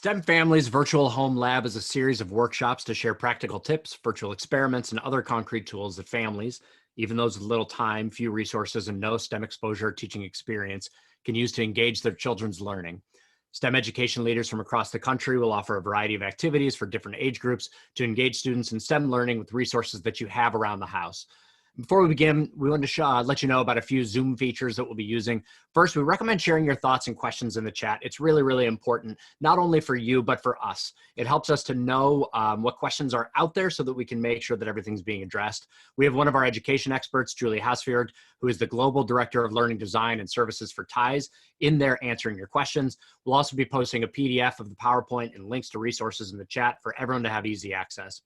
STEM Family's Virtual Home Lab is a series of workshops to share practical tips, virtual experiments, and other concrete tools that families, even those with little time, few resources, and no STEM exposure or teaching experience, can use to engage their children's learning. STEM education leaders from across the country will offer a variety of activities for different age groups to engage students in STEM learning with resources that you have around the house. Before we begin, we want to let you know about a few Zoom features that we'll be using. First, we recommend sharing your thoughts and questions in the chat. It's really, really important, not only for you, but for us. It helps us to know what questions are out there so that we can make sure that everything's being addressed. We have one of our education experts, Julie Hasfield, who is the Global Director of Learning Design and Services for TIES, in there answering your questions. We'll also be posting a PDF of the PowerPoint and links to resources in the chat for everyone to have easy access.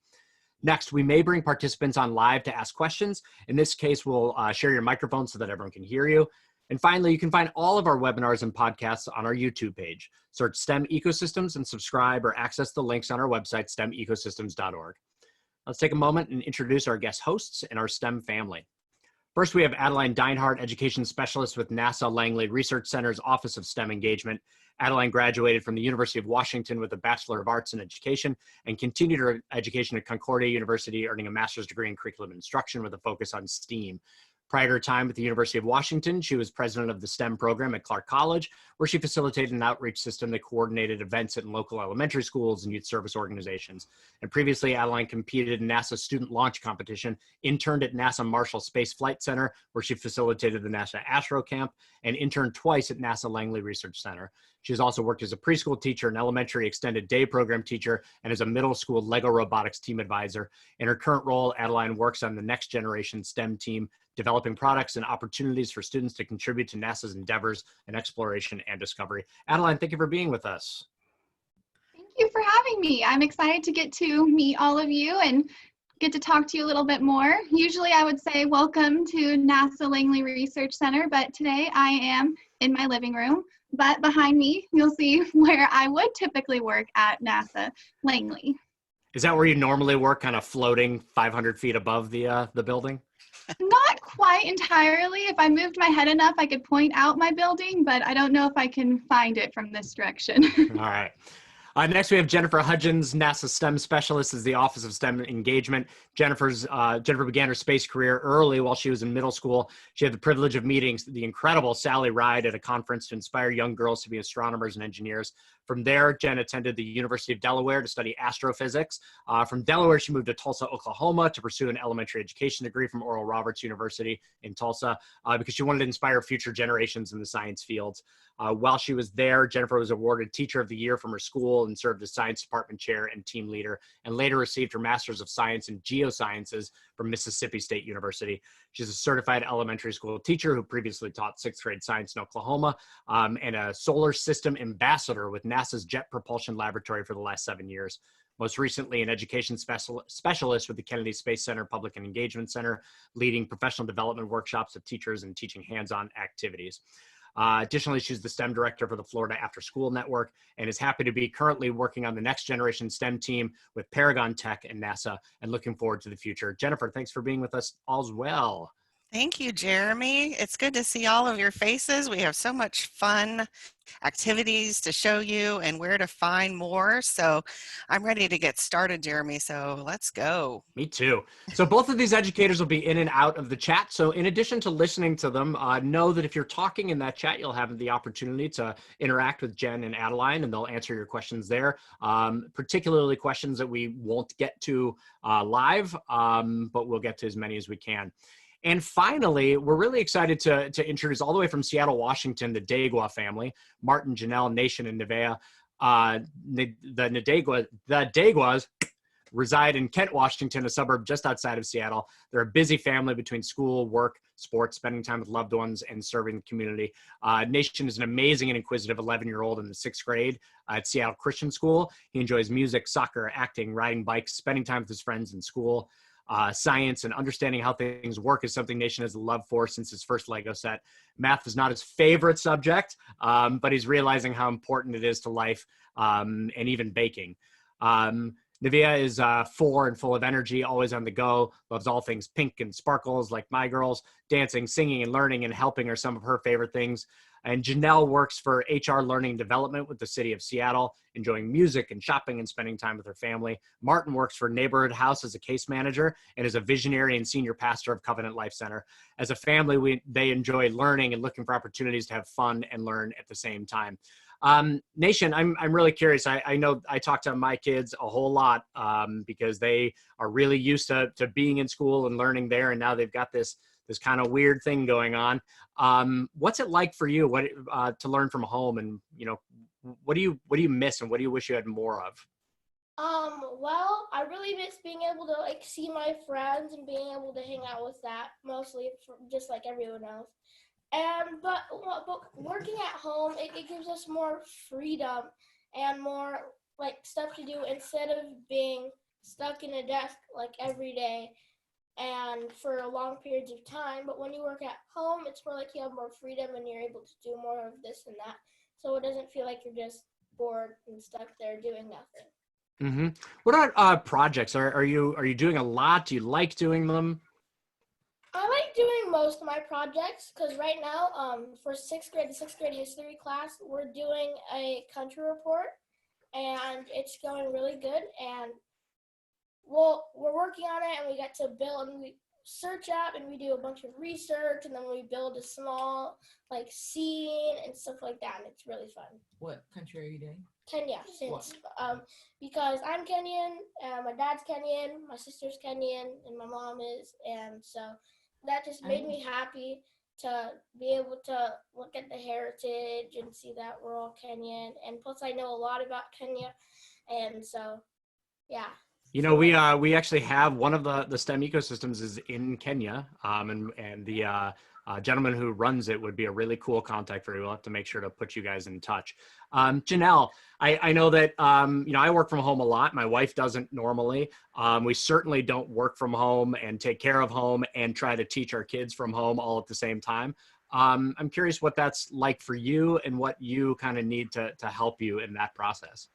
Next, we may bring participants on live to ask questions. In this case, we'll share your microphone so that everyone can hear you. And finally, you can find all of our webinars and podcasts on our YouTube page. Search STEM Ecosystems and subscribe or access the links on our website, stemecosystems.org. Let's take a moment and introduce our guest hosts and our STEM family. First, we have Adeline Deinhardt, Education Specialist with NASA Langley Research Center's Office of STEM Engagement. Adeline graduated from the University of Washington with a Bachelor of Arts in Education and continued her education at Concordia University, earning a master's degree in curriculum instruction with a focus on STEAM. Prior to her time at the University of Washington, she was president of the STEM program at Clark College, where she facilitated an outreach system that coordinated events at local elementary schools and youth service organizations. And previously, Adeline competed in NASA's student launch competition, interned at NASA Marshall Space Flight Center, where she facilitated the NASA Astro Camp, and interned twice at NASA Langley Research Center. She has also worked as a preschool teacher, an elementary extended day program teacher, and as a middle school Lego robotics team advisor. In her current role, Adeline works on the next generation STEM team, developing products and opportunities for students to contribute to NASA's endeavors in exploration and discovery. Adeline, thank you for being with us. Thank you for having me. I'm excited to get to meet all of you and get to talk to you a little bit more. Usually I would say welcome to NASA Langley Research Center, but today I am in my living room. But behind me, you'll see where I would typically work at NASA Langley. Is that where you normally work, kind of floating 500 feet above the building? Not quite entirely. If I moved my head enough, I could point out my building, but I don't know if I can find it from this direction. All right. Next, we have Jennifer Hudgens, NASA STEM Specialist is the Office of STEM Engagement. Jennifer began her space career early while she was in middle school. She had the privilege of meeting the incredible Sally Ride at a conference to inspire young girls to be astronomers and engineers. From there, Jen attended the University of Delaware to study astrophysics. From Delaware, she moved to Tulsa, Oklahoma to pursue an elementary education degree from Oral Roberts University in Tulsa because she wanted to inspire future generations in the science fields. While she was there, Jennifer was awarded Teacher of the Year from her school and served as Science Department Chair and Team Leader, and later received her Master's of Science in Geosciences from Mississippi State University. She's a certified elementary school teacher who previously taught sixth grade science in Oklahoma and a solar system ambassador with NASA's Jet Propulsion Laboratory for the last 7 years. Most recently, an education specialist with the Kennedy Space Center Public and Engagement Center, leading professional development workshops of teachers and teaching hands-on activities. Additionally, she's the STEM director for the Florida After School Network and is happy to be currently working on the next generation STEM team with Paragon Tech and NASA and looking forward to the future. Jennifer, thanks for being with us as well. Thank you, Jeremy. It's good to see all of your faces. We have so much fun activities to show you and where to find more. So I'm ready to get started, Jeremy. So let's go. Me too. So both of these educators will be in and out of the chat. So in addition to listening to them, know that if you're talking in that chat, you'll have the opportunity to interact with Jen and Adeline, and they'll answer your questions there, particularly questions that we won't get to live, but we'll get to as many as we can. And finally, we're really excited to introduce all the way from Seattle, Washington, the Degwa family, Martin, Janelle, Nation, and Nevea. The Degwas reside in Kent, Washington, a suburb just outside of Seattle. They're a busy family between school, work, sports, spending time with loved ones, and serving the community. Nation is an amazing and inquisitive 11-year-old in the 6th grade at Seattle Christian School. He enjoys music, soccer, acting, riding bikes, spending time with his friends in school. Science and understanding how things work is something Nation has a love for since his first Lego set. Math is not his favorite subject, but he's realizing how important it is to life and even baking. Nevea is 4 and full of energy, always on the go, loves all things pink and sparkles like my girls. Dancing, singing, and learning and helping are some of her favorite things. And Janelle works for HR Learning and Development with the City of Seattle, enjoying music and shopping and spending time with her family. Martin works for Neighborhood House as a case manager and is a visionary and senior pastor of Covenant Life Center. As a family, they enjoy learning and looking for opportunities to have fun and learn at the same time. Nation, I'm really curious. I know I talk to my kids a whole lot because they are really used to being in school and learning there, and now they've got this kind of weird thing going on. What's it like for you to learn from home, and what do you miss and what do you wish you had more of? Well, I really miss being able to like see my friends and being able to hang out with that, mostly just like everyone else. But working at home, it gives us more freedom and more like stuff to do instead of being stuck in a desk like every day and for long periods of time. But when you work at home, it's more like you have more freedom and you're able to do more of this and that. So it doesn't feel like you're just bored and stuck there doing nothing. Mm-hmm. What about projects? Are you doing a lot? Do you like doing them? I like doing most of my projects because right now, for the sixth grade history class, we're doing a country report, and it's going really good. And we're working on it, and we get to build, and we search up, and we do a bunch of research, and then we build a small like scene and stuff like that. And it's really fun. What country are you doing? Kenya, because I'm Kenyan, my dad's Kenyan, my sister's Kenyan, and my mom is, and so that just made me happy to be able to look at the heritage and see that we're all Kenyan, and plus I know a lot about Kenya, and so yeah. We actually have one of the STEM ecosystems is in Kenya, and the gentleman who runs it would be a really cool contact for you. We'll have to make sure to put you guys in touch. Janelle, I know that I work from home a lot. My wife doesn't normally. We certainly don't work from home and take care of home and try to teach our kids from home all at the same time. I'm curious what that's like for you and what you kind of need to help you in that process.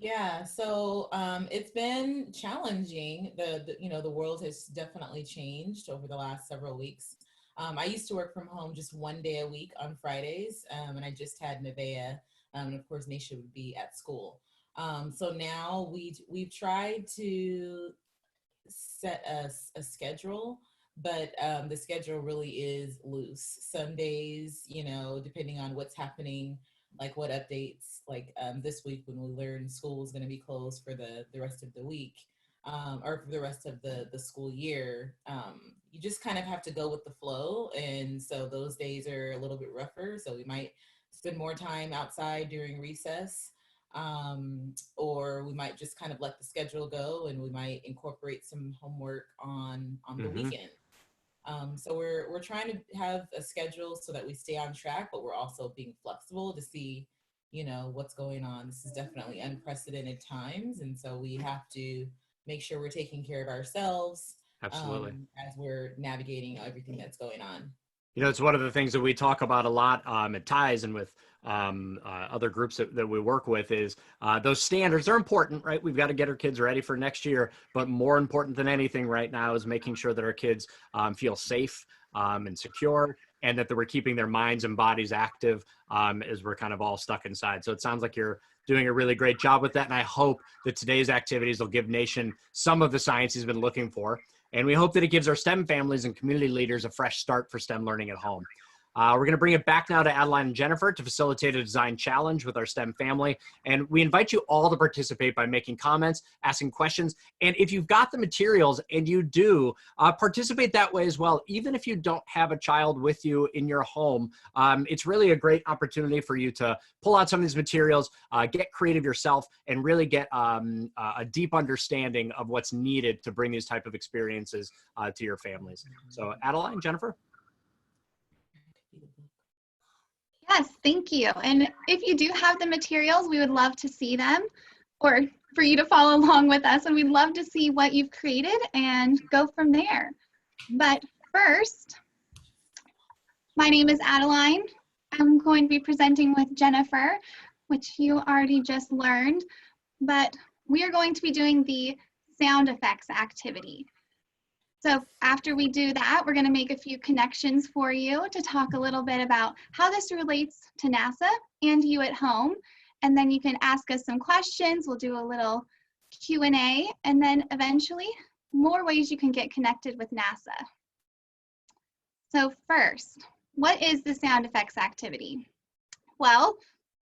Yeah, so it's been challenging. The world has definitely changed over the last several weeks. I used to work from home just one day a week on Fridays, and I just had Nevaeh, and of course Nisha would be at school. So now we've tried to set a schedule, but the schedule really is loose. Some days, depending on what's happening, like what updates, like this week when we learned school is going to be closed for the rest of the week, or for the rest of the school year, you just kind of have to go with the flow. And so those days are a little bit rougher. So we might spend more time outside during recess, or we might just kind of let the schedule go and we might incorporate some homework on the weekend. So we're trying to have a schedule so that we stay on track, but we're also being flexible to see, what's going on. This is definitely unprecedented times. And so we have to make sure we're taking care of ourselves. Absolutely. As we're navigating everything that's going on. It's one of the things that we talk about a lot at TIES and with other groups that we work with is those standards are important, right? We've got to get our kids ready for next year, but more important than anything right now is making sure that our kids feel safe and secure, and that we're keeping their minds and bodies active as we're kind of all stuck inside. So it sounds like you're doing a really great job with that, and I hope that today's activities will give Nation some of the science he's been looking for. And we hope that it gives our STEM families and community leaders a fresh start for STEM learning at home. We're going to bring it back now to Adeline and Jennifer to facilitate a design challenge with our STEM family. And we invite you all to participate by making comments, asking questions. And if you've got the materials, and you do, participate that way as well. Even if you don't have a child with you in your home, it's really a great opportunity for you to pull out some of these materials, get creative yourself, and really get a deep understanding of what's needed to bring these type of experiences to your families. So Adeline, Jennifer? Yes, thank you. And if you do have the materials, we would love to see them, or for you to follow along with us, and we'd love to see what you've created and go from there. But first, my name is Adeline. I'm going to be presenting with Jennifer, which you already just learned, but we are going to be doing the sound effects activity. So after we do that, we're going to make a few connections for you to talk a little bit about how this relates to NASA and you at home. And then you can ask us some questions. We'll do a little Q&A, and then eventually more ways you can get connected with NASA. So first, what is the sound effects activity? Well,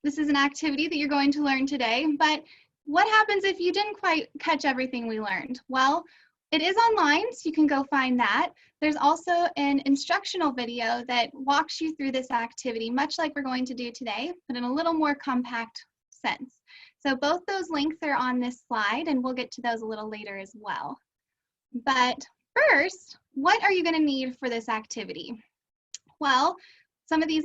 this is an activity that you're going to learn today, but what happens if you didn't quite catch everything we learned? Well, it is online, so you can go find that. There's also an instructional video that walks you through this activity, much like we're going to do today, but in a little more compact sense. So both those links are on this slide, and we'll get to those a little later as well. But first, what are you going to need for this activity? Well, some of these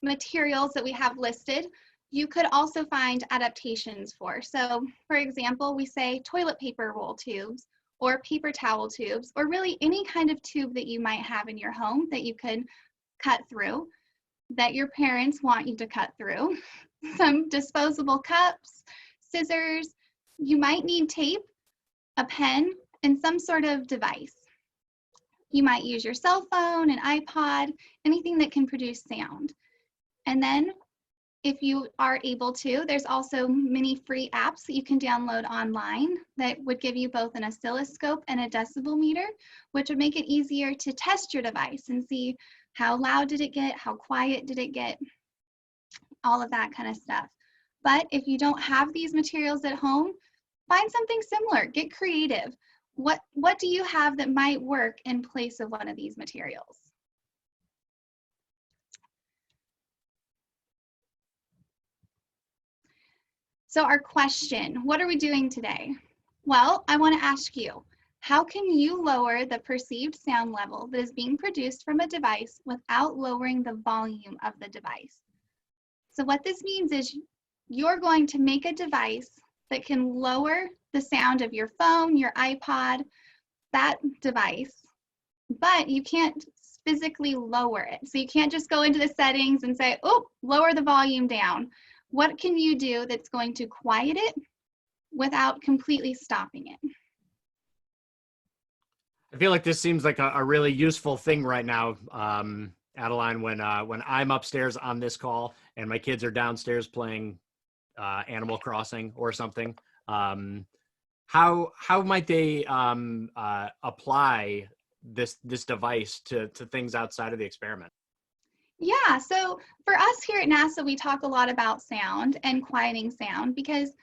materials that we have listed, you could also find adaptations for. So, for example, we say toilet paper roll tubes, or paper towel tubes, or really any kind of tube that you might have in your home that you could cut through, that your parents want you to cut through. Some disposable cups, scissors, you might need tape, a pen, and some sort of device. You might use your cell phone, an iPod, anything that can produce sound. And then if you are able to, there's also many free apps that you can download online that would give you both an oscilloscope and a decibel meter, which would make it easier to test your device and see how loud did it get, how quiet did it get, all of that kind of stuff. But if you don't have these materials at home, find something similar, get creative. What do you have that might work in place of one of these materials? So our question, what are we doing today? Well, I want to ask you, how can you lower the perceived sound level that is being produced from a device without lowering the volume of the device? So what this means is you're going to make a device that can lower the sound of your phone, your iPod, that device, but you can't physically lower it. So you can't just go into the settings and say, oh, lower the volume down. What can you do that's going to quiet it without completely stopping it? I feel like this seems like a really useful thing right now, Adeline, when I'm upstairs on this call and my kids are downstairs playing Animal Crossing or something. How might they apply this device to things outside of the experiment? Yeah, so for us here at NASA, we talk a lot about sound and quieting sound because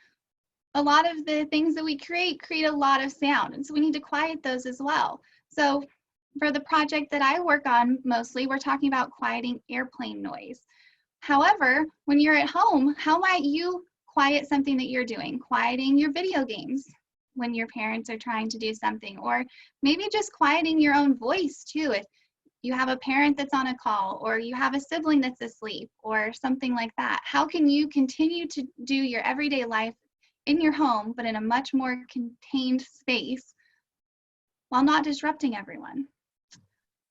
a lot of the things that we create a lot of sound, and so we need to quiet those as well. So for the project that I work on mostly, we're talking about quieting airplane noise. However, when you're at home, how might you quiet something that you're doing? Quieting your video games when your parents are trying to do something, or maybe just quieting your own voice too. If you have a parent that's on a call, or you have a sibling that's asleep, or something like that. How can you continue to do your everyday life in your home, but in a much more contained space while not disrupting everyone?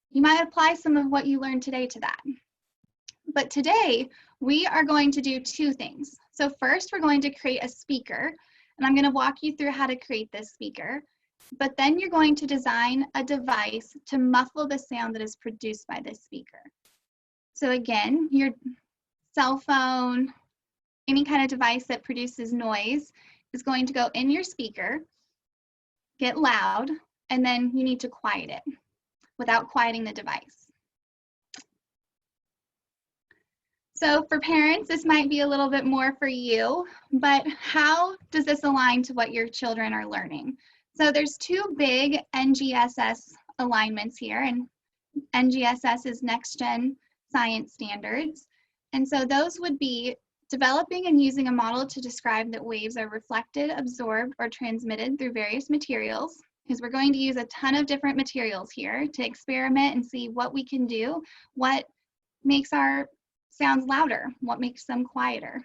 You might apply some of what you learned today to that. But today, we are going to do two things. So first, we're going to create a speaker, and I'm going to walk you through how to create this speaker. But then you're going to design a device to muffle the sound that is produced by this speaker. So again, your cell phone, any kind of device that produces noise is going to go in your speaker, get loud, and then you need to quiet it without quieting the device. So for parents, this might be a little bit more for you, but how does this align to what your children are learning? So there's two big NGSS alignments here, and NGSS is Next Gen Science Standards. And so those would be developing and using a model to describe that waves are reflected, absorbed, or transmitted through various materials, because we're going to use a ton of different materials here to experiment and see what we can do, what makes our sounds louder, what makes them quieter.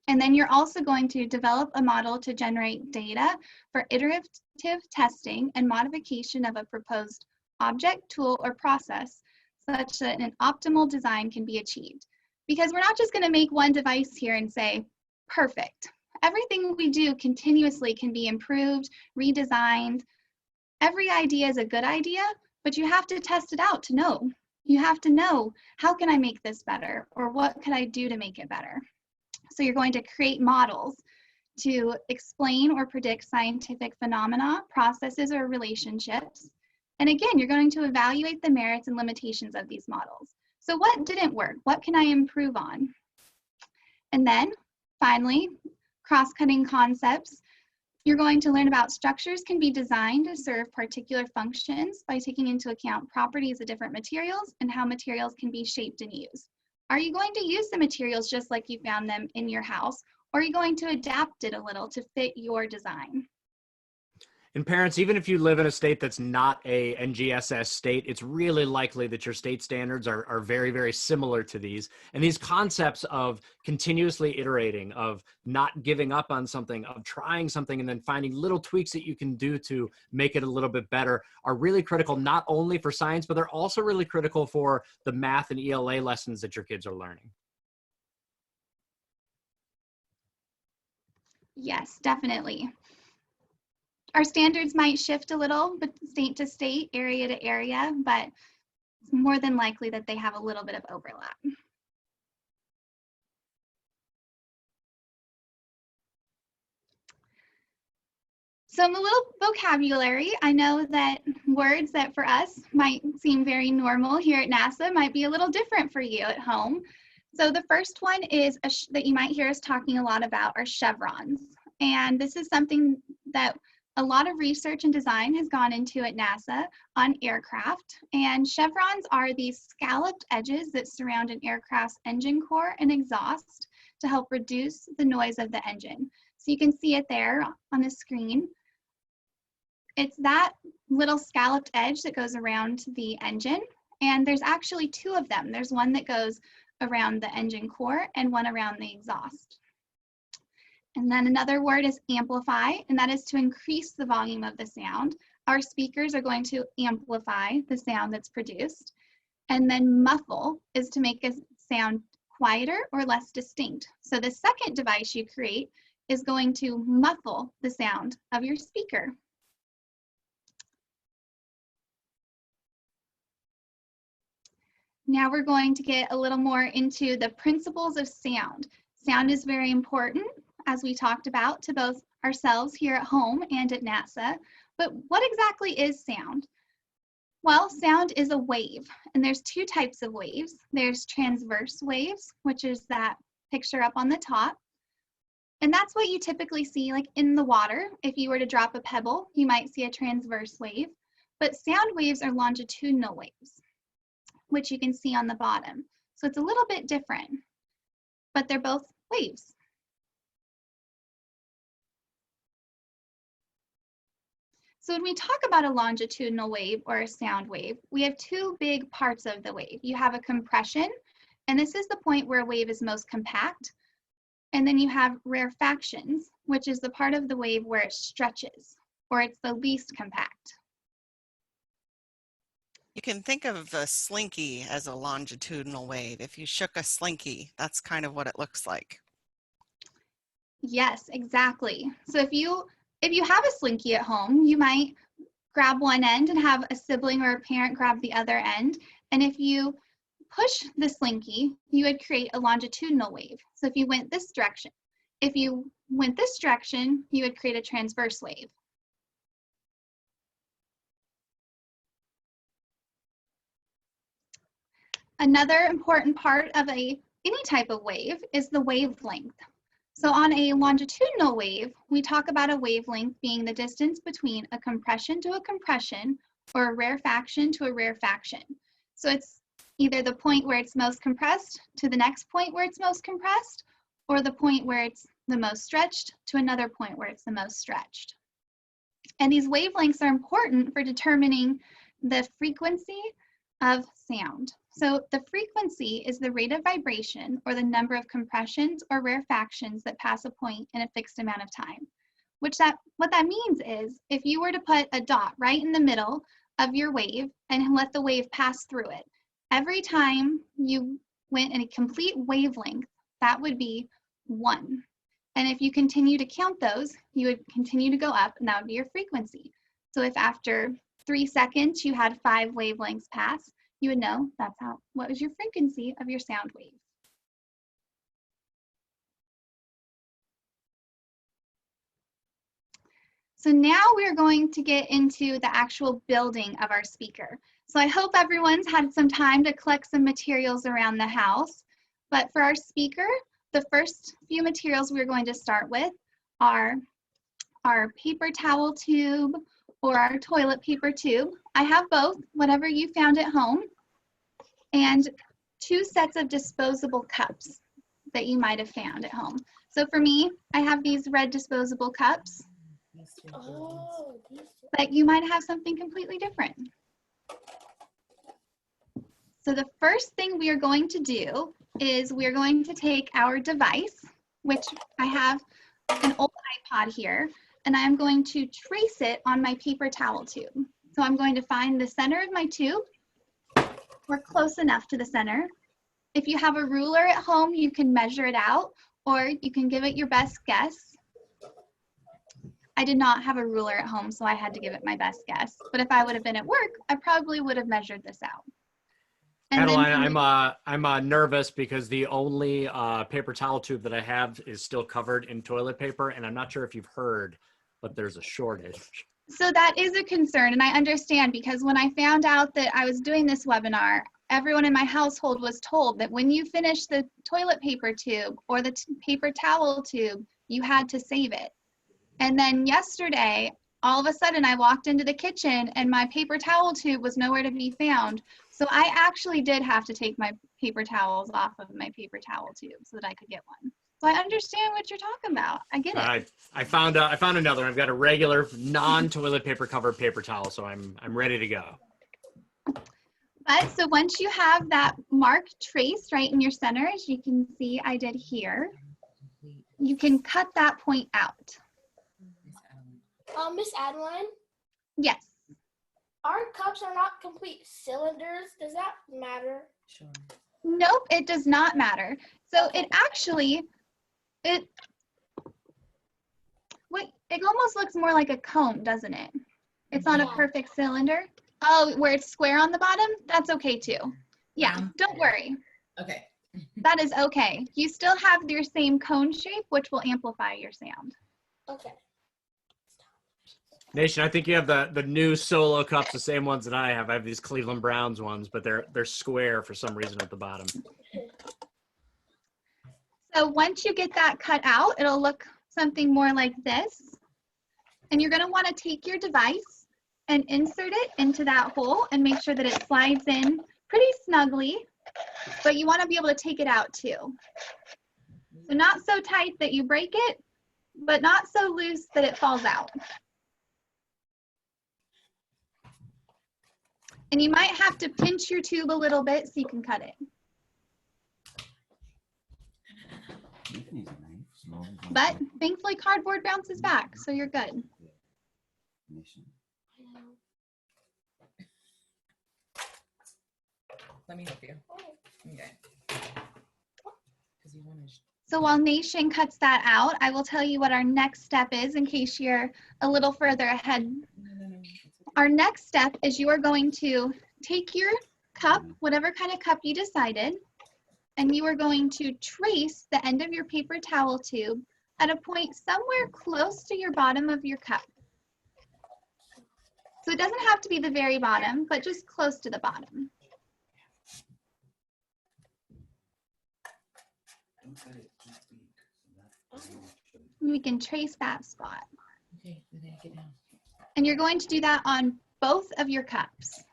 And then you're also going to develop a model to generate data for iterative testing and modification of a proposed object, tool, or process such that an optimal design can be achieved. Because we're not just going to make one device here and say, perfect. Everything we do continuously can be improved, redesigned, Every idea is a good idea, but you have to test it out to know. You have to know, how can I make this better? Or what could I do to make it better? So you're going to create models to explain or predict scientific phenomena, processes, or relationships. And again, you're going to evaluate the merits and limitations of these models. So what didn't work? What can I improve on? And then finally, cross-cutting concepts. You're going to learn about structures can be designed to serve particular functions by taking into account properties of different materials and how materials can be shaped and used. Are you going to use the materials just like you found them in your house, or are you going to adapt it a little to fit your design? And parents, even if you live in a state that's not a NGSS state, it's really likely that your state standards are very, very similar to these. And these concepts of continuously iterating, of not giving up on something, of trying something and then finding little tweaks that you can do to make it a little bit better are really critical, not only for science, but they're also really critical for the math and ELA lessons that your kids are learning. Yes, definitely. Our standards might shift a little, but state to state, area to area, but it's more than likely that they have a little bit of overlap. Some little vocabulary. I know that words that for us might seem very normal here at NASA might be a little different for you at home. So the first one is that you might hear us talking a lot about are chevrons. And this is something that a lot of research and design has gone into at NASA on aircraft. And chevrons are these scalloped edges that surround an aircraft's engine core and exhaust to help reduce the noise of the engine. So you can see it there on the screen. It's that little scalloped edge that goes around the engine. And there's actually two of them. There's one that goes around the engine core and one around the exhaust. And then another word is amplify, and that is to increase the volume of the sound. Our speakers are going to amplify the sound that's produced. And then muffle is to make a sound quieter or less distinct. So the second device you create is going to muffle the sound of your speaker. Now we're going to get a little more into the principles of sound. Sound is very important, as we talked about, to both ourselves here at home and at NASA. But what exactly is sound? Well, sound is a wave, and there's two types of waves. There's transverse waves, which is that picture up on the top. And that's what you typically see like in the water. If you were to drop a pebble, you might see a transverse wave. But sound waves are longitudinal waves, which you can see on the bottom. So it's a little bit different, but they're both waves. So when we talk about a longitudinal wave or a sound wave, we have two big parts of the wave. You have a compression, and this is the point where a wave is most compact. And then you have rarefactions, which is the part of the wave where it stretches, or it's the least compact. You can think of a slinky as a longitudinal wave. If you shook a slinky, that's kind of what it looks like. Yes, exactly. So if you have a slinky at home, you might grab one end and have a sibling or a parent grab the other end. And if you push the slinky, you would create a longitudinal wave. So if you went this direction, you would create a transverse wave. Another important part of any type of wave is the wavelength. So on a longitudinal wave, we talk about a wavelength being the distance between a compression to a compression or a rarefaction to a rarefaction. So it's either the point where it's most compressed to the next point where it's most compressed, or the point where it's the most stretched to another point where it's the most stretched. And these wavelengths are important for determining the frequency of sound. So the frequency is the rate of vibration or the number of compressions or rarefactions that pass a point in a fixed amount of time. What that means is if you were to put a dot right in the middle of your wave and let the wave pass through it, every time you went in a complete wavelength, that would be 1. And if you continue to count those, you would continue to go up, and that would be your frequency. So if after 3 seconds you had 5 wavelengths pass, you would know what was your frequency of your sound wave. So now we're going to get into the actual building of our speaker. So I hope everyone's had some time to collect some materials around the house. But for our speaker, the first few materials we're going to start with are our paper towel tube or our toilet paper tube. I have both, whatever you found at home, and 2 sets of disposable cups that you might have found at home. So for me, I have these red disposable cups, but you might have something completely different. So the first thing we are going to do is we're going to take our device, which I have an old iPod here, and I'm going to trace it on my paper towel tube. So I'm going to find the center of my tube. We're close enough to the center. If you have a ruler at home, you can measure it out, or you can give it your best guess. I did not have a ruler at home, so I had to give it my best guess. But if I would have been at work, I probably would have measured this out. Adeline, I'm nervous because the only paper towel tube that I have is still covered in toilet paper, and I'm not sure if you've heard, but there's a shortage. So that is a concern, and I understand, because when I found out that I was doing this webinar, everyone in my household was told that when you finish the toilet paper tube or the paper towel tube, you had to save it. And then yesterday, all of a sudden I walked into the kitchen and my paper towel tube was nowhere to be found. So I actually did have to take my paper towels off of my paper towel tube so that I could get one. So I understand what you're talking about. I get it. I found another. I've got a regular non-toilet paper covered paper towel, so I'm ready to go. But so once you have that mark traced right in your center, as you can see I did here, you can cut that point out. Miss Adeline, Yes. our cups are not complete cylinders. Does that matter? Sure. Nope, it does not matter. So it actually, it almost looks more like a cone, doesn't it? It's not a perfect cylinder. Oh, where it's square on the bottom? That's okay too. Yeah, don't worry. Okay. That is okay. You still have your same cone shape, which will amplify your sound. Okay. Nation, I think you have the new solo cups, the same ones that I have. I have these Cleveland Browns ones, but they're square for some reason at the bottom. So once you get that cut out, it'll look something more like this. And you're gonna wanna take your device and insert it into that hole and make sure that it slides in pretty snugly, but you wanna be able to take it out too. So not so tight that you break it, but not so loose that it falls out. And you might have to pinch your tube a little bit so you can cut it. But thankfully cardboard bounces back, so you're good. Let me help you. Okay. So while Nation cuts that out, I will tell you what our next step is in case you're a little further ahead. Our next step is you are going to take your cup, whatever kind of cup you decided, and you are going to trace the end of your paper towel tube at a point somewhere close to your bottom of your cup. So it doesn't have to be the very bottom, but just close to the bottom. And we can trace that spot. Okay, then I get down. And you're going to do that on both of your cups.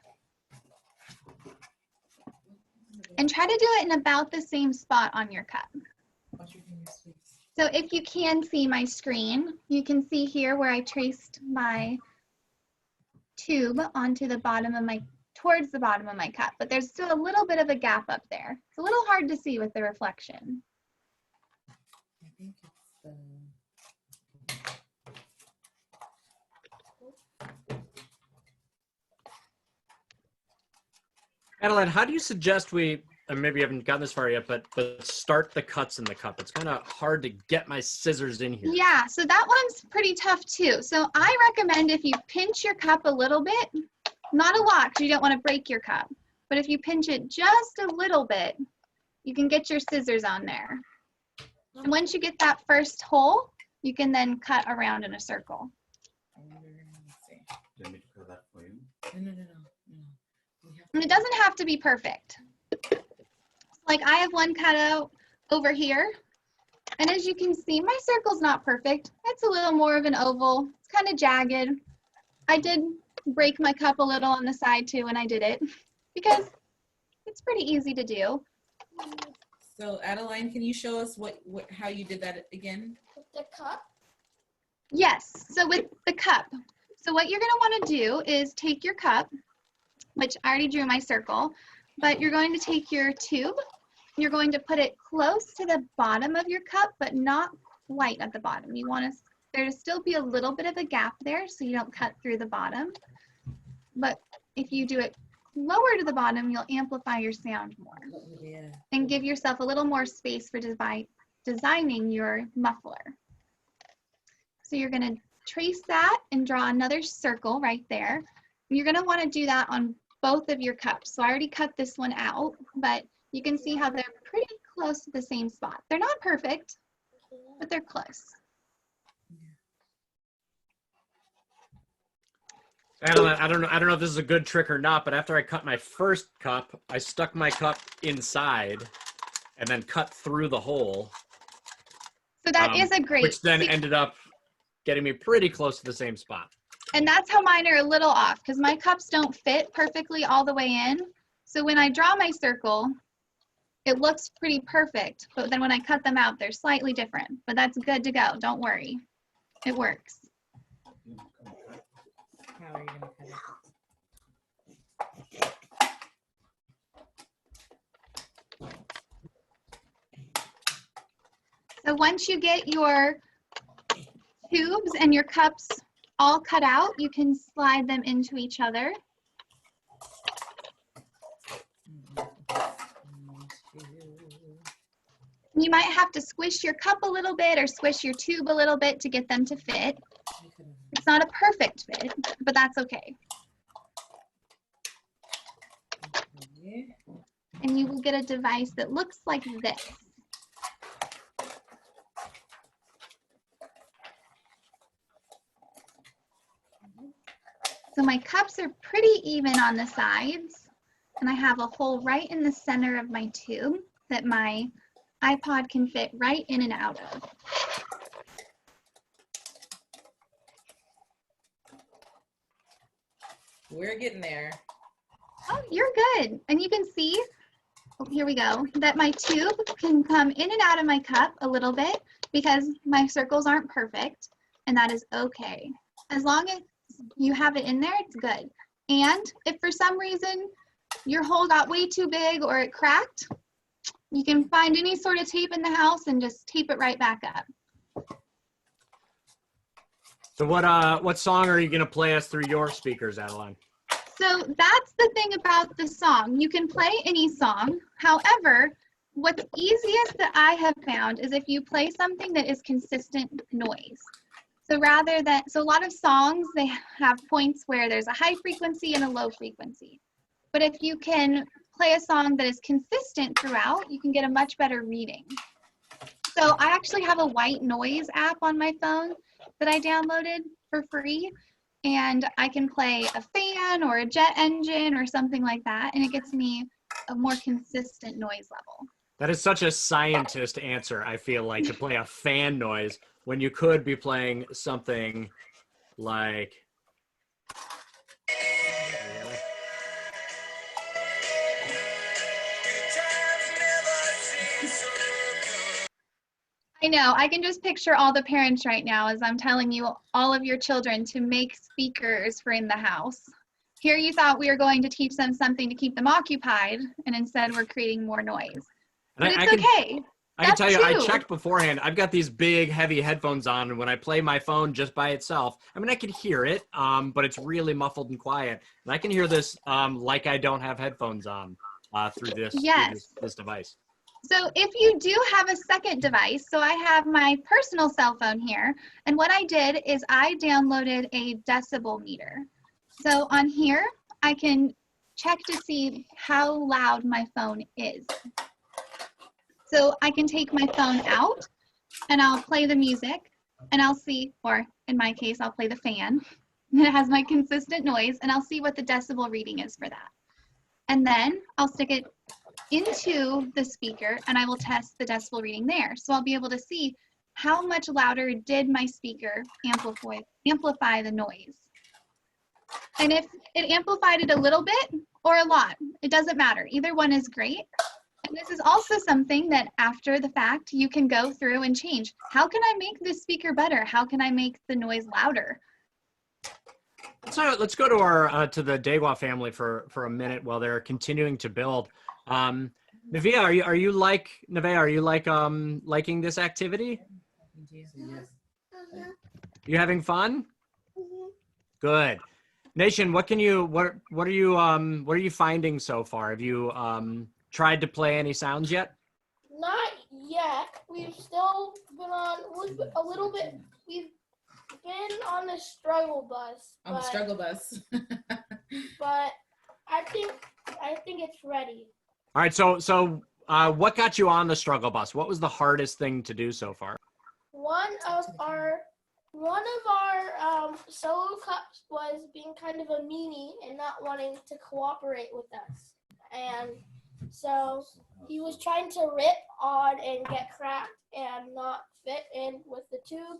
And try to do it in about the same spot on your cup. So if you can see my screen, you can see here where I traced my tube onto the bottom of towards the bottom of my cup, but there's still a little bit of a gap up there. It's a little hard to see with the reflection. I think it's Adeline, how do you suggest we and maybe you haven't gotten this far yet, but start the cuts in the cup. It's kind of hard to get my scissors in here. Yeah, so that one's pretty tough too. So I recommend if you pinch your cup a little bit, not a lot because you don't want to break your cup, but if you pinch it just a little bit, you can get your scissors on there. And once you get that first hole, you can then cut around in a circle. Do you want me to cut that for you? No. And it doesn't have to be perfect. Like I have one cut out over here. And as you can see, my circle's not perfect. It's a little more of an oval. It's kind of jagged. I did break my cup a little on the side too when I did it because it's pretty easy to do. So Adeline, can you show us how you did that again? With the cup? Yes, so with the cup. So what you're gonna wanna do is take your cup, which I already drew my circle, but you're going to take your tube, you're going to put it close to the bottom of your cup, but not quite at the bottom. You want there to still be a little bit of a gap there so you don't cut through the bottom. But if you do it lower to the bottom, you'll amplify your sound more. Yeah. And give yourself a little more space for designing your muffler. So you're gonna trace that and draw another circle right there. You're gonna wanna do that on both of your cups. So I already cut this one out, but you can see how they're pretty close to the same spot. They're not perfect, but they're close. I don't know if this is a good trick or not, but after I cut my first cup, I stuck my cup inside and then cut through the hole. So that is a great, which then ended up getting me pretty close to the same spot. and that's how mine are a little off because my cups don't fit perfectly all the way in. So when I draw my circle, it looks pretty perfect, but then when I cut them out, they're slightly different, but that's good to go. Don't worry, it works. How are you gonna cut it? So once you get your tubes and your cups all cut out, you can slide them into each other. You might have to squish your cup a little bit or squish your tube a little bit to get them to fit. It's not a perfect fit, but that's okay. And you will get a device that looks like this. So my cups are pretty even on the sides, and I have a hole right in the center of my tube that my iPod can fit right in and out of. We're getting there. Oh, you're good. And you can see, oh, here we go, that my tube can come in and out of my cup a little bit because my circles aren't perfect, and that is okay. As long as you have it in there, it's good. And if for some reason your hole got way too big or it cracked, you can find any sort of tape in the house and just tape it right back up. So what song are you gonna play us through your speakers, Adeline? So that's the thing about the song. You can play any song. However, what's easiest that I have found is if you play something that is consistent noise. So so a lot of songs, they have points where there's a high frequency and a low frequency. But if you can play a song that is consistent throughout, you can get a much better reading. So I actually have a white noise app on my phone that I downloaded for free. And I can play a fan or a jet engine or something like that. And it gets me a more consistent noise level. That is such a scientist answer, I feel like, to play a fan noise when you could be playing something like... I know, I can just picture all the parents right now as I'm telling you all of your children to make speakers for in the house. Here you thought we were going to teach them something to keep them occupied, and instead we're creating more noise. But it's okay. I can tell you, I checked beforehand. I've got these big, heavy headphones on, and when I play my phone just by itself, I mean, I can hear it, but it's really muffled and quiet. And I can hear this like I don't have headphones on. through this Yes. this device. So if you do have a second device, so I have my personal cell phone here, and what I did is I downloaded a decibel meter. So on here, I can check to see how loud my phone is. So I can take my phone out and I'll play the music and I'll see, or in my case, I'll play the fan that has my consistent noise, and I'll see what the decibel reading is for that. And then I'll stick it into the speaker and I will test the decibel reading there. So I'll be able to see how much louder did my speaker amplify the noise. And if it amplified it a little bit or a lot, it doesn't matter. Either one is great. And this is also something that after the fact, you can go through and change. How can I make this speaker better? How can I make the noise louder? So let's go to our to the Dewa family for a minute while they're continuing to build. Navia, are you like liking this activity? You having fun? Good. Nation, what are you finding so far? Have you tried to play any sounds yet? Not yet. We've still been on a little bit. We've been on the struggle bus. On the struggle bus. But I think it's ready. All right. So what got you on the struggle bus? What was the hardest thing to do so far? One of our solo cups was being kind of a meanie and not wanting to cooperate with us, and so he was trying to rip on and get cracked and not fit in with the tube.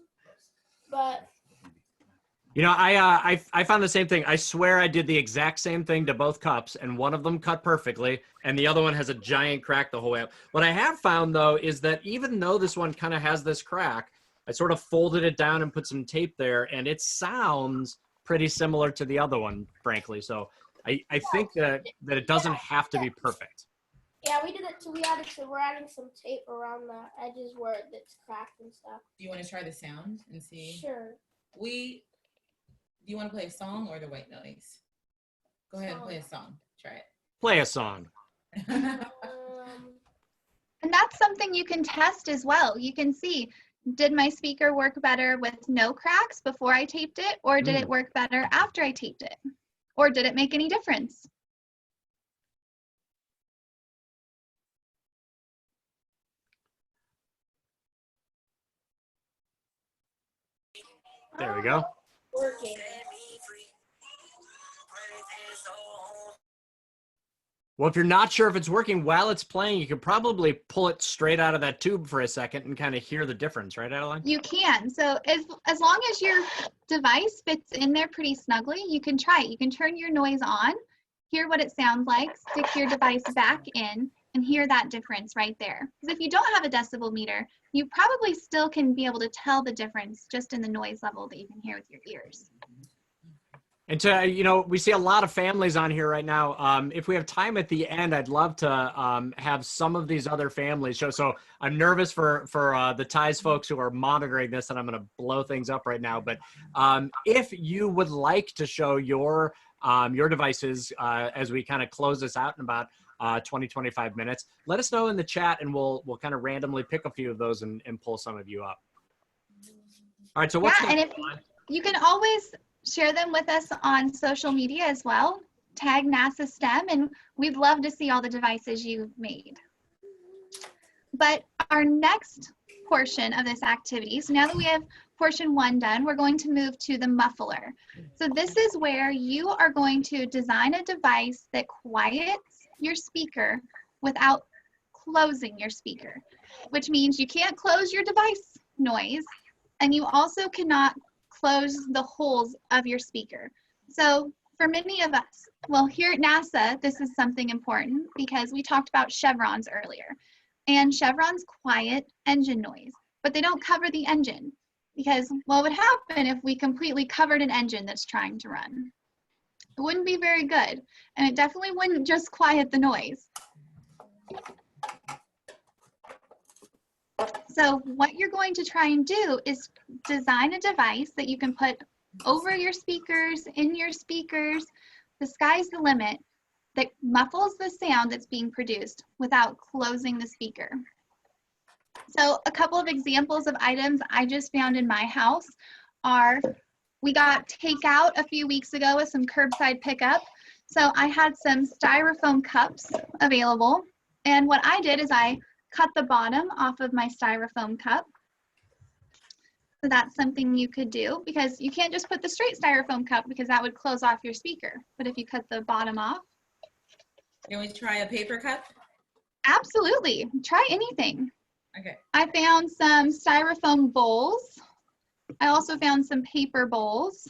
But You know, I found the same thing. I swear I did the exact same thing to both cups, and one of them cut perfectly, and the other one has a giant crack the whole way up. What I have found, though, is that even though this one kind of has this crack, I sort of folded it down and put some tape there, and it sounds pretty similar to the other one, frankly. So I think that it doesn't have to be perfect. yeah, we did it too. We're adding some tape around the edges where it's cracked and stuff. Do you want to try the sound and see? Sure. Do you want to play a song or the white noise? Go ahead and play a song. Try Play a song. it. And that's something you can test as well. You can see, did my speaker work better with no cracks before I taped it, or did it work better after I taped it? Or did it make any difference? There we go. Working. Well, if you're not sure if it's working while it's playing, you could probably pull it straight out of that tube for a second and kind of hear the difference, right, Adeline? You can. So as long as your device fits in there pretty snugly, you can try it. You can turn your noise on, hear what it sounds like, stick your device back in, and hear that difference right there. Because if you don't have a decibel meter, you probably still can be able to tell the difference just in the noise level that you can hear with your ears. And we see a lot of families on here right now. If we have time at the end, I'd love to have some of these other families show. So I'm nervous for the TIES folks who are monitoring this, and I'm going to blow things up right now. But if you would like to show your devices as we kind of close this out in about 20-25 minutes, let us know in the chat, and we'll kind of randomly pick a few of those and pull some of you up. All right. So what's and if you can always share them with us on social media as well. Tag NASA STEM, and we'd love to see all the devices you've made. But our next portion of this activity, so now that we have portion 1 done, we're going to move to the muffler. So this is where you are going to design a device that quiets your speaker without closing your speaker, which means you can't close your device noise, and you also cannot close the holes of your speaker. So for many of us, well, here at NASA, this is something important because we talked about chevrons earlier. And chevrons quiet engine noise, but they don't cover the engine because what would happen if we completely covered an engine that's trying to run? It wouldn't be very good, and it definitely wouldn't just quiet the noise. So what you're going to try and do is design a device that you can put over your speakers, in your speakers. The sky's the limit. that muffles the sound that's being produced without closing the speaker. So a couple of examples of items I just found in my house are, we got takeout a few weeks ago with some curbside pickup. So I had some styrofoam cups available. And what I did is I cut the bottom off of my styrofoam cup. So that's something you could do, because you can't just put the straight styrofoam cup because that would close off your speaker. But if you cut the bottom off. Can we try a paper cup? Absolutely. Try anything. Okay. I found some styrofoam bowls. I also found some paper bowls.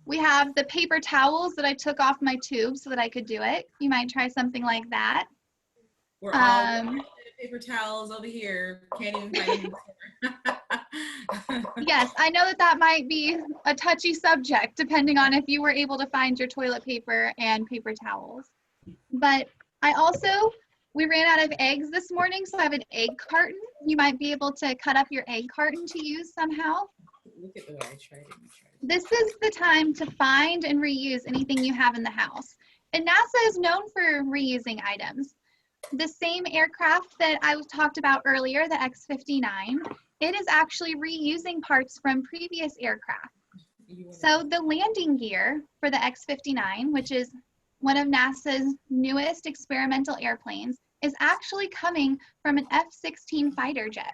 We have the paper towels that I took off my tube so that I could do it. You might try something like that. We're all paper towels over here. Can't even find them. Yes, I know that that might be a touchy subject depending on if you were able to find your toilet paper and paper towels. But we ran out of eggs this morning, so I have an egg carton. You might be able to cut up your egg carton to use somehow. Look at the way I tried it. This is the time to find and reuse anything you have in the house. And NASA is known for reusing items. The same aircraft that I talked about earlier, the X-59, it is actually reusing parts from previous aircraft. So the landing gear for the X-59, which is one of NASA's newest experimental airplanes, is actually coming from an F-16 fighter jet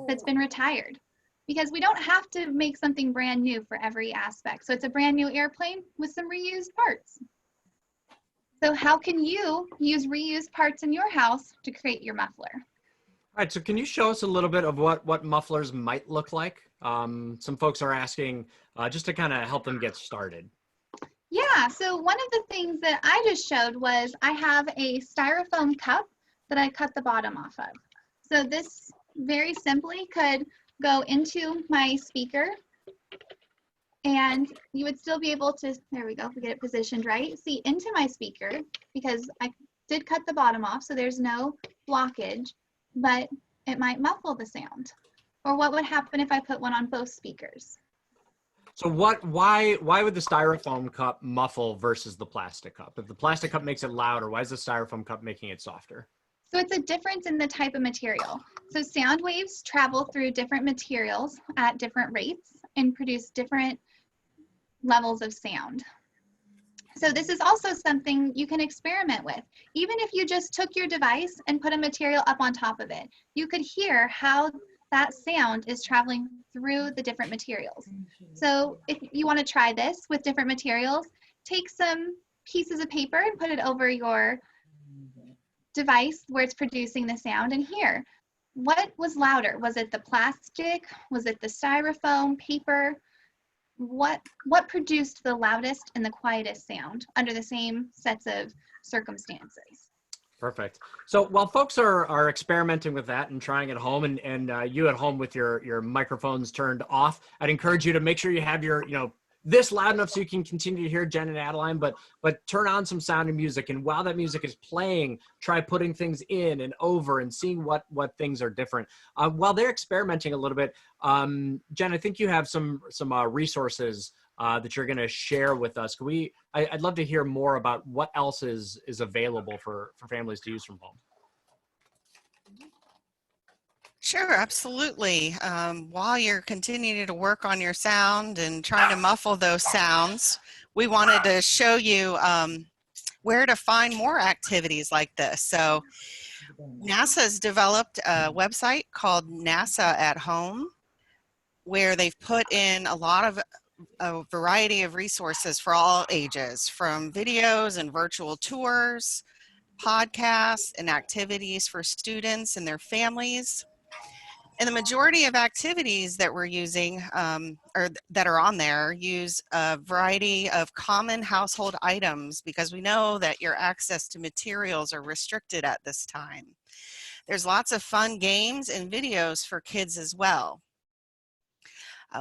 that's been retired. Because we don't have to make something brand new for every aspect. So it's a brand new airplane with some reused parts. So how can you use reused parts in your house to create your muffler? All right, so can you show us a little bit of what mufflers might look like? Some folks are asking just to kind of help them get started. Yeah, so one of the things that I just showed was I have a styrofoam cup that I cut the bottom off of. So this very simply could go into my speaker, and you would still be able to, there we go, if we get it positioned right, see into my speaker, because I did cut the bottom off, so there's no blockage, but it might muffle the sound. Or what would happen if I put one on both speakers? So why would the styrofoam cup muffle versus the plastic cup? If the plastic cup makes it louder, why is the styrofoam cup making it softer? So it's a difference in the type of material. So sound waves travel through different materials at different rates and produce different levels of sound. So this is also something you can experiment with. Even if you just took your device and put a material up on top of it, you could hear how that sound is traveling through the different materials. So if you want to try this with different materials, take some pieces of paper and put it over your device where it's producing the sound and hear what was louder. Was it the plastic? Was it the styrofoam, paper? What produced the loudest and the quietest sound under the same sets of circumstances? Perfect. So while folks are experimenting with that and trying at home, and you at home with your microphones turned off, I'd encourage you to make sure you have your, this loud enough so you can continue to hear Jen and Adeline, but turn on some sound and music. And while that music is playing, try putting things in and over and seeing what things are different. While they're experimenting a little bit, Jen, I think you have some resources that you're going to share with us. I'd love to hear more about what else is available for families to use from home. Sure, absolutely. While you're continuing to work on your sound and trying to muffle those sounds, we wanted to show you where to find more activities like this. So NASA's developed a website called NASA at Home, where they've put in a variety of resources for all ages, from videos and virtual tours, podcasts, and activities for students and their families. And the majority of activities that we're using or that are on there use a variety of common household items, because we know that your access to materials are restricted at this time. There's lots of fun games and videos for kids as well.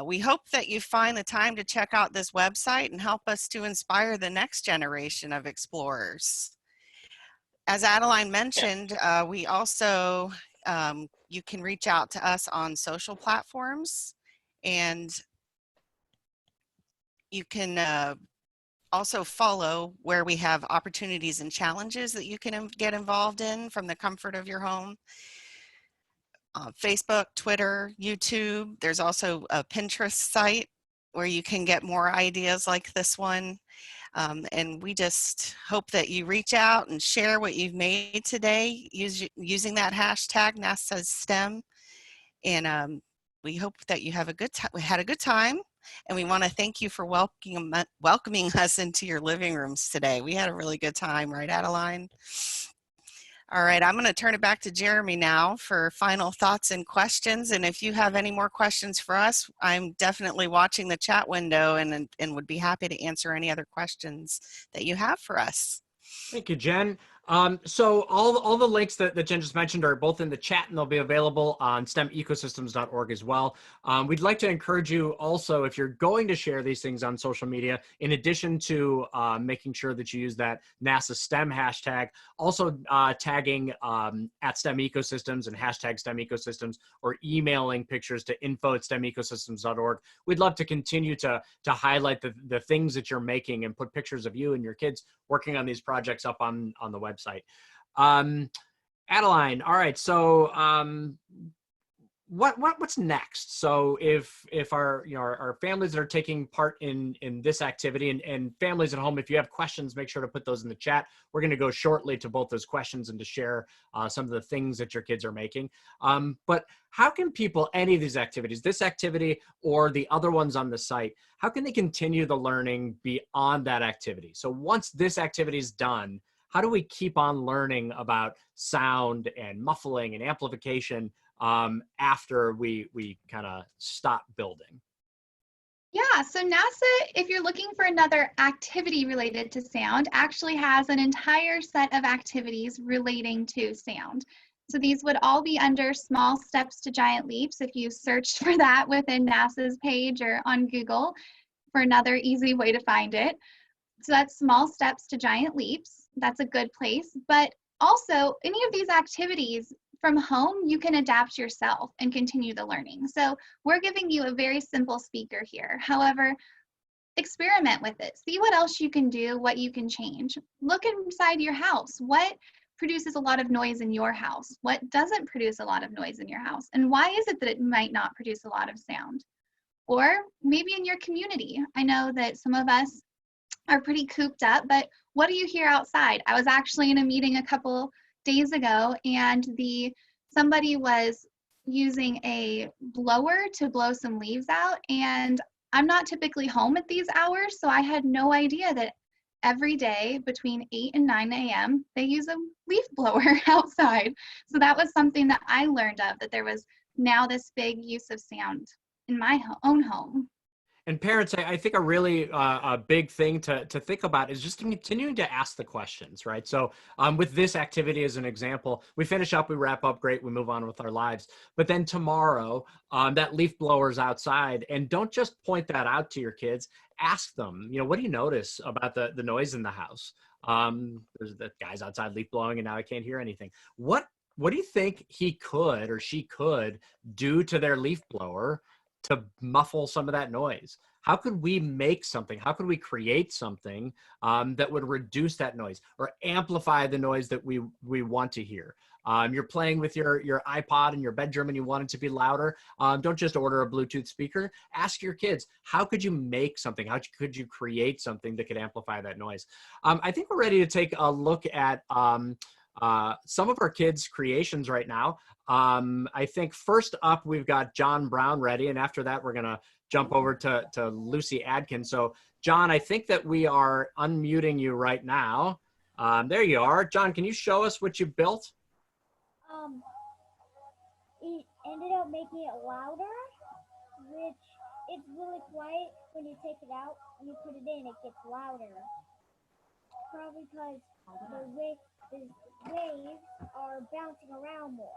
We hope that you find the time to check out this website and help us to inspire the next generation of explorers. As Adeline mentioned, we also, you can reach out to us on social platforms, and you can also follow where we have opportunities and challenges that you can get involved in from the comfort of your home. Facebook, Twitter, YouTube. There's also a Pinterest site where you can get more ideas like this one. And we just hope that you reach out and share what you've made today using that hashtag NASA STEM. And we hope that you have had a good time. And we want to thank you for welcoming us into your living rooms today. We had a really good time, right, Adeline? All right, I'm going to turn it back to Jeremy now for final thoughts and questions. And if you have any more questions for us, I'm definitely watching the chat window and would be happy to answer any other questions that you have for us. Thank you, Jen. So all the links that Jen just mentioned are both in the chat, and they'll be available on stemecosystems.org as well. We'd like to encourage you also, if you're going to share these things on social media, in addition to making sure that you use that NASA STEM hashtag, also tagging at STEM Ecosystems and hashtag STEM Ecosystems, or emailing pictures to info@stemecosystems.org. We'd love to continue to highlight the things that you're making and put pictures of you and your kids working on these projects up on the website. Adeline, all right, so what's next? So if our families that are taking part in this activity, and families at home, if you have questions, make sure to put those in the chat. We're going to go shortly to both those questions and to share some of the things that your kids are making. But how can people, any of these activities, this activity or the other ones on the site, how can they continue the learning beyond that activity? So once this activity is done, how do we keep on learning about sound and muffling and amplification after we kind of stop building? Yeah, so NASA, if you're looking for another activity related to sound, actually has an entire set of activities relating to sound. So these would all be under Small Steps to Giant Leaps if you search for that within NASA's page or on Google for another easy way to find it. So that's Small Steps to Giant Leaps. That's a good place. But also, any of these activities from home, you can adapt yourself and continue the learning. So we're giving you a very simple speaker here. However, experiment with it. See what else you can do, what you can change. Look inside your house. What produces a lot of noise in your house? What doesn't produce a lot of noise in your house? And why is it that it might not produce a lot of sound? Or maybe in your community. I know that some of us are pretty cooped up, but what do you hear outside? I was actually in a meeting a couple days ago, and somebody was using a blower to blow some leaves out, and I'm not typically home at these hours, so I had no idea that every day between 8 and 9 a.m. they use a leaf blower outside. So that was something that I learned of, that there was now this big use of sound in my own home. And parents, I think a really a big thing to think about is just continuing to ask the questions, right? So with this activity as an example, we finish up, we wrap up, great, we move on with our lives. But then tomorrow, that leaf blower's outside, and don't just point that out to your kids. Ask them, what do you notice about the noise in the house? There's the guy's outside leaf blowing, and now I can't hear anything. What do you think he could or she could do to their leaf blower to muffle some of that noise? How could we make something? How could we create something that would reduce that noise or amplify the noise that we want to hear? You're playing with your iPod in your bedroom and you want it to be louder. Don't just order a Bluetooth speaker. Ask your kids, how could you make something? How could you create something that could amplify that noise? I think we're ready to take a look at some of our kids' creations right now. I think first up, we've got John Brown ready. And after that, we're going to jump over to Lucy Adkins. So John, I think that we are unmuting you right now. There you are. John, can you show us what you built? It ended up making it louder, which it's really quiet when you take it out. When you put it in, it gets louder. Probably because the waves are bouncing around more.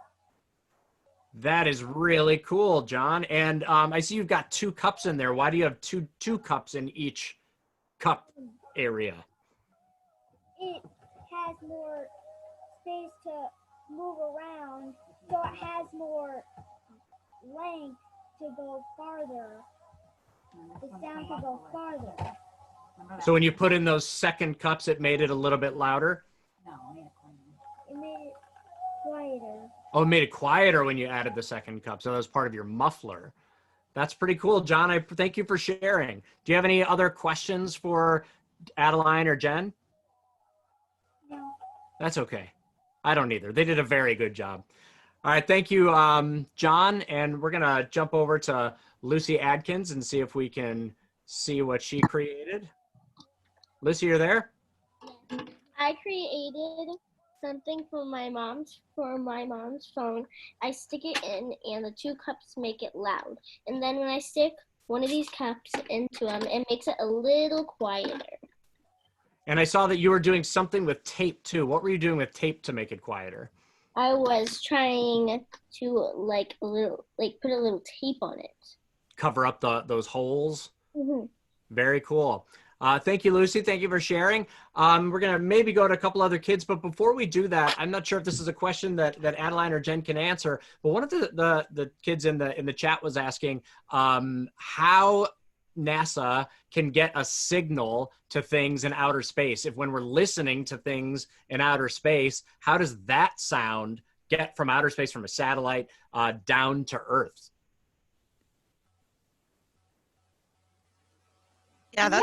That is really cool, John. And I see you've got 2 cups in there. Why do you have two cups in each cup area? It has more space to move around, so it has more length to go farther. The sound can go farther. So when you put in those second cups, it made it a little bit louder? It made it quieter. Oh, it made it quieter when you added the second cup. So that was part of your muffler. That's pretty cool, John. I thank you for sharing. Do you have any other questions for Adeline or Jen? No. That's okay. I don't either. They did a very good job. All right, thank you, John. And we're gonna jump over to Lucy Adkins and see if we can see what she created. Lucy, you're there? I created something for my mom's phone. I stick it in, and the two cups make it loud. And then when I stick one of these cups into them, it makes it a little quieter. And I saw that you were doing something with tape too. What were you doing with tape to make it quieter? I was trying to put a little tape on it. Cover up those holes. Mm-hmm. Very cool. Thank you, Lucy. Thank you for sharing. We're going to maybe go to a couple other kids, but before we do that, I'm not sure if this is a question that Adeline or Jen can answer, but one of the kids in the chat was asking how NASA can get a signal to things in outer space. If when we're listening to things in outer space, how does that sound get from outer space, from a satellite down to Earth? Yeah, Go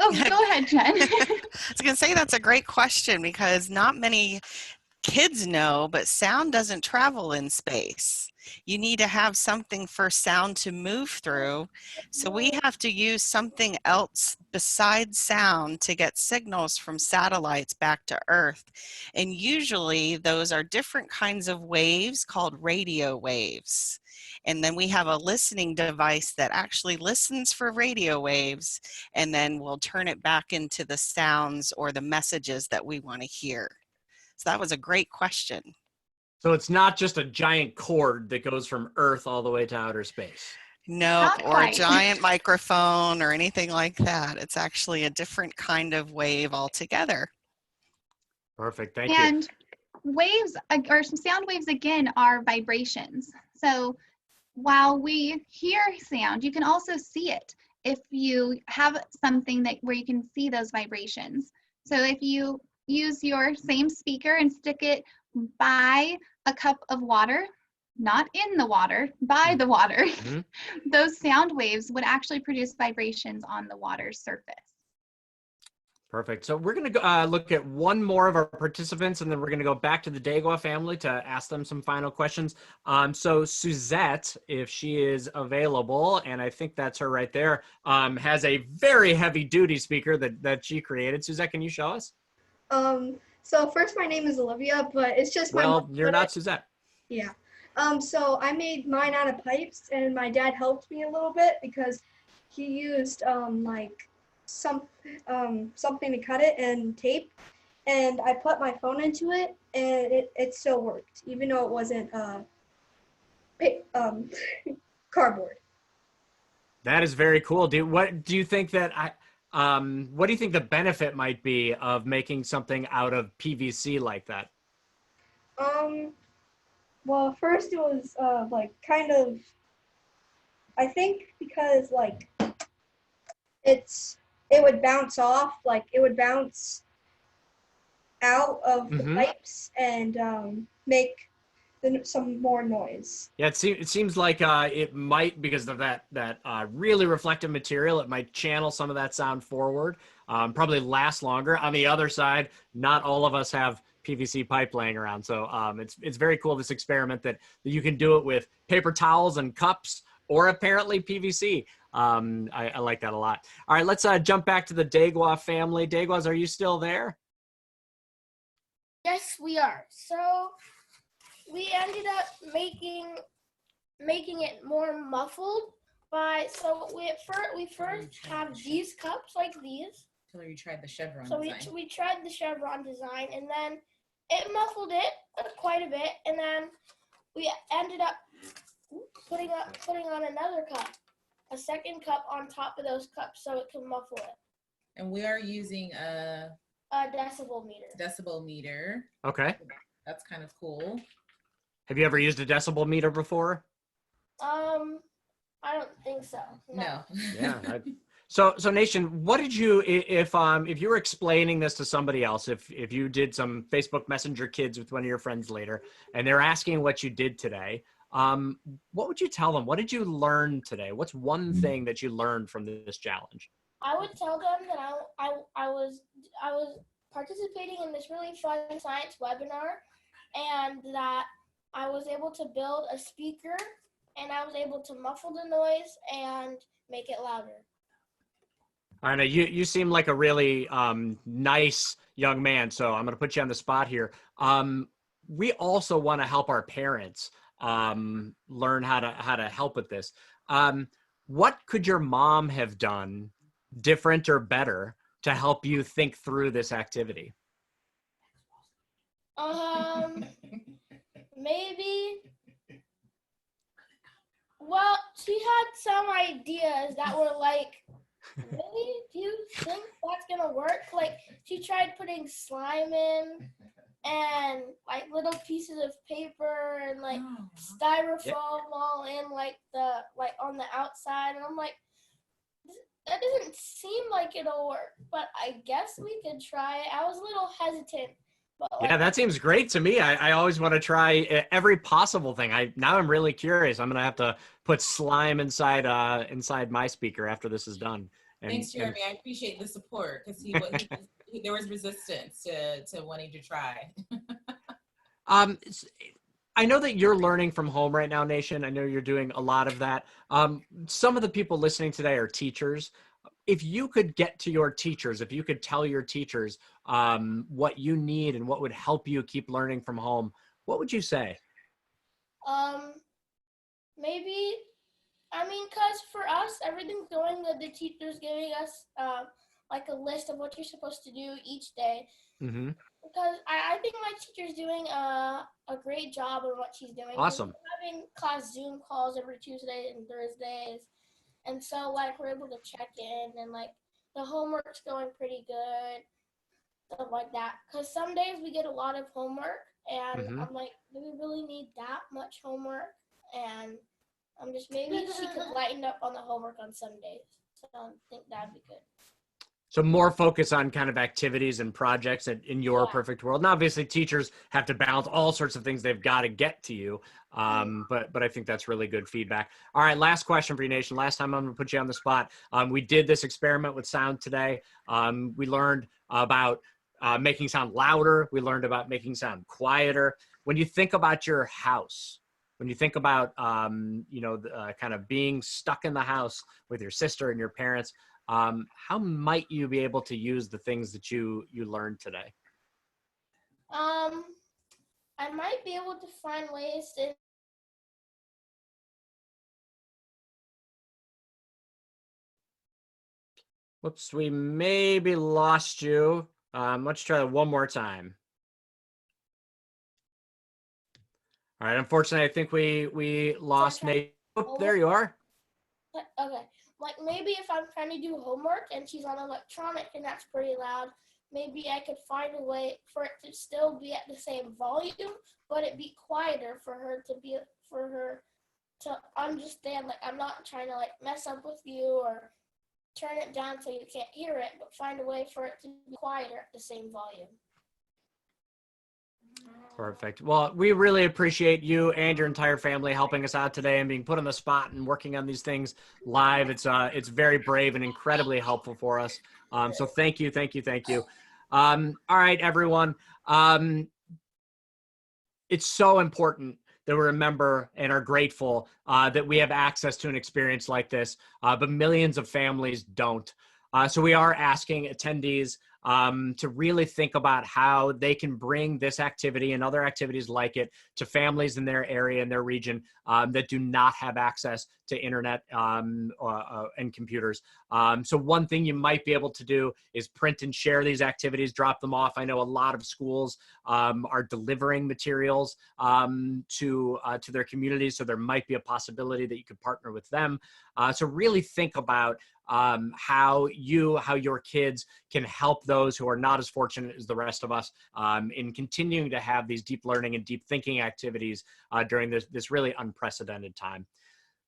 ahead, Jen. I was going to say that's a great question because not many kids know, but sound doesn't travel in space. You need to have something for sound to move through. So we have to use something else besides sound to get signals from satellites back to Earth. And usually those are different kinds of waves called radio waves. And then we have a listening device that actually listens for radio waves and then we'll turn it back into the sounds or the messages that we want to hear. So that was a great question. So it's not just a giant cord that goes from Earth all the way to outer space. No, Not or a quite. giant microphone or anything like that. It's actually a different kind of wave altogether. Perfect. Thank you. And waves, or some sound waves again, are vibrations. So while we hear sound, you can also see it if you have something where you can see those vibrations. So if you use your same speaker and stick it by a cup of water, not in the water, by the water, those sound waves would actually produce vibrations on the water's surface. Perfect. So we're going to look at one more of our participants, and then we're going to go back to the Dagua family to ask them some final questions. So Suzette, if she is available, and I think that's her right there, has a very heavy-duty speaker that she created. Suzette, can you show us? So first, my name is Olivia, but it's just Well, you're not Suzette. Yeah. So I made mine out of pipes, and my dad helped me a little bit because he used something to cut it and tape, and I put my phone into it, and it still worked, even though it wasn't cardboard. That is very cool. What do you think the benefit might be of making something out of PVC like that? Well, first it was I think because it would bounce off, it would bounce out of the pipes and make some more noise. Yeah, it seems like it might, because of that really reflective material, it might channel some of that sound forward, probably last longer. On the other side, not all of us have PVC pipe laying around, so it's very cool, this experiment that you can do it with paper towels and cups, or apparently PVC. I like that a lot. All right, let's jump back to the Dagua family. Daguas, are you still there? Yes, we are. So we ended up making it more muffled so we first have these cups like these. So you tried the chevron So design. we tried the chevron design, and then it muffled it quite a bit, and then we ended up putting on another cup, a second cup on top of those cups so it can muffle it. And we are using a decibel meter. Okay. That's kind of cool. Have you ever used a decibel meter before? I don't think so. No. Yeah. So Nation, what did you, if you were explaining this to somebody else, if you did some Facebook Messenger kids with one of your friends later, and they're asking what you did today, what would you tell them? What did you learn today? What's one thing that you learned from this challenge? I would tell them that I was participating in this really fun science webinar, and that I was able to build a speaker, and I was able to muffle the noise and make it louder. I know you seem like a really nice young man, so I'm going to put you on the spot here. We also want to help our parents learn how to help with this. What could your mom have done different or better to help you think through this activity? Maybe. Well, she had some ideas that were like, really? Do you think that's gonna work? Like, she tried putting slime in and like little pieces of paper and like styrofoam all in like on the outside, and I'm like, that doesn't seem like it'll work, but I guess we could try it. I was a little hesitant. But Yeah, that seems great to me. I always want to try every possible thing. Now I'm really curious. I'm gonna have to put slime inside my speaker after this is done. Thanks, Jeremy. I appreciate the support, because there was resistance to wanting to try. I know that you're learning from home right now, Nation. I know you're doing a lot of that. Some of the people listening today are teachers. If you could get to your teachers, if you could tell your teachers what you need and what would help you keep learning from home, what would you say? Maybe, because for us, everything's going good. The teacher's giving us like a list of what you're supposed to do each day. Mm-hmm. Because I think my teacher's doing a great job on what she's doing. Awesome. We're having class Zoom calls every Tuesday and Thursdays. And so, like, we're able to check in, and, like, the homework's going pretty good, stuff like that. Because some days we get a lot of homework, and I'm like, do we really need that much homework? And I'm just, maybe she could lighten up on the homework on some days. So I think that'd be good. So more focus on kind of activities and projects in your perfect world. And obviously teachers have to balance all sorts of things they've got to get to you. But I think that's really good feedback. All right, last question for you, Nation. Last time I'm gonna put you on the spot. We did this experiment with sound today. We learned about making sound louder. We learned about making sound quieter. When you think about your house, when you think about, kind of being stuck in the house with your sister and your parents, how might you be able to use the things that you learned today? I might be able to find ways to. Whoops, we maybe lost you. Let's try that one more time. All right, unfortunately, I think we lost Nate. Oh, there you are. Okay. Like, maybe if I'm trying to do homework and she's on electronic and that's pretty loud, maybe I could find a way for it to still be at the same volume, but it be quieter for her to understand, like, I'm not trying to, like, mess up with you or turn it down so you can't hear it, but find a way for it to be quieter at the same volume. Perfect. Well, we really appreciate you and your entire family helping us out today and being put on the spot and working on these things live. It's very brave and incredibly helpful for us. So thank you. All right, everyone. It's so important that we remember and are grateful that we have access to an experience like this, but millions of families don't. So we are asking attendees to really think about how they can bring this activity and other activities like it to families in their area and their region that do not have access to internet and computers. So one thing you might be able to do is print and share these activities, drop them off. I know a lot of schools are delivering materials to their communities, so there might be a possibility that you could partner with them. So really think about how your kids can help those who are not as fortunate as the rest of us in continuing to have these deep learning and deep thinking activities during this really unprecedented time.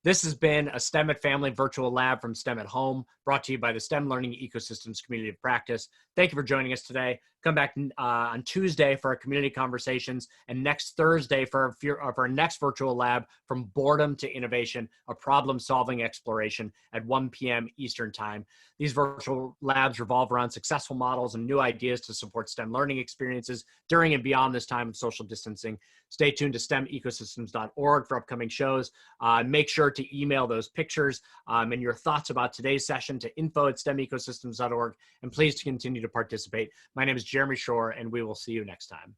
This has been a STEM at Family virtual lab from STEM at Home, brought to you by the STEM Learning Ecosystems Community of Practice. Thank you for joining us today. Come back on Tuesday for our community conversations, and next Thursday for our next virtual lab, From Boredom to Innovation, a problem-solving exploration at 1 p.m. Eastern Time. These virtual labs revolve around successful models and new ideas to support STEM learning experiences during and beyond this time of social distancing. Stay tuned to stemecosystems.org for upcoming shows. Make sure to email those pictures and your thoughts about today's session to info@stemecosystems.org. And please continue to participate. My name is Jeremy Shore, and we will see you next time.